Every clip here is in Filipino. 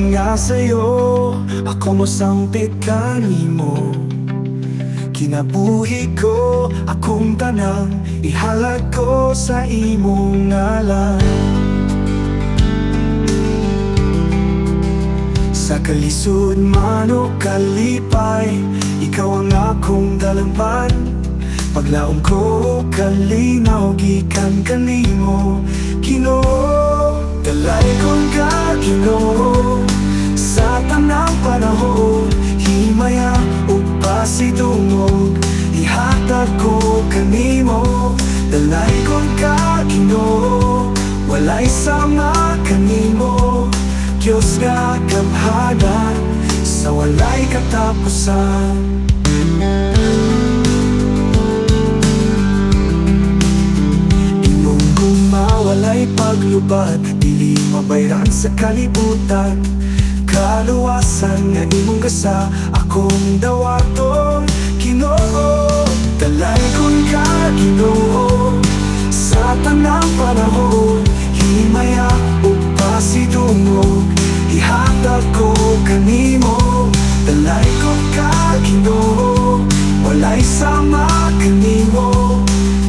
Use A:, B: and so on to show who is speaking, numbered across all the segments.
A: man nga sa'yo, ako mosampit kanimo. Kinabuhi ko, akong tanang ihalag ko sa imong ngalan. Sa kalisod man o kalipay, ikaw ang akong dalampan. Paglaom ko kalinaw, gikan kanimo, Ginoo. Dalay kong ka, Ginoo, sa tanang panahon. Himaya ug pasidungog, ihatag ko kanimo. Dalay kong ka, Ginoo, walay sama kanimo. Diyos nga gamhanan, sa walay katapusan. Imong gumawalay paglubad, dili mabayran sa kalibutan. Kaluwasan nga imong gasa, akong dawaton, Ginoo. Dalay kong ka, Ginoo, sa tanang panahon. Himaya ug pasidungog, ihatag ko kanimo. Dalay kong ka, Ginoo, walay sama kanimo.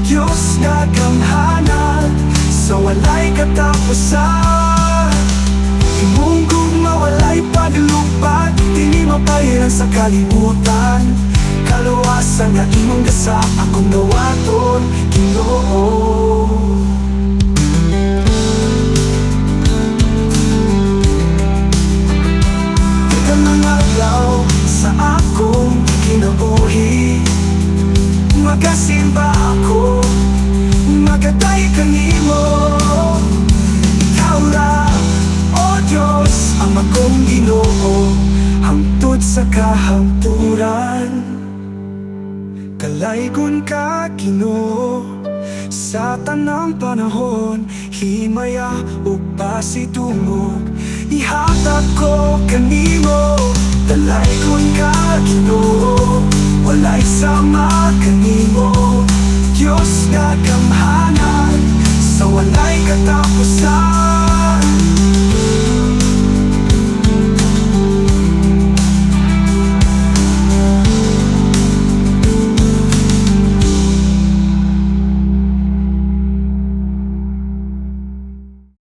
A: Diyos nga gamhanan, sa walay katapusan. Imong gumawalay paglubad, dili mabayran sa kalibutan. Kaluwasan nga imong gasa, akong dawaton, Ginoo. Sa akong kinabuhi, magasimba ako, magatay kanimo. Ikaw ra, O Diyos, ang akong Ginoo, hangtod sa kahangturan. Kalaygon ka, Ginoo, sa tanang panahon. Himaya ug pasidungog, ihatag ko kanimo. Dalay kong ka, Ginoo, walay sama kanimo. Diyos nga gamhanan, sa walay katapusan.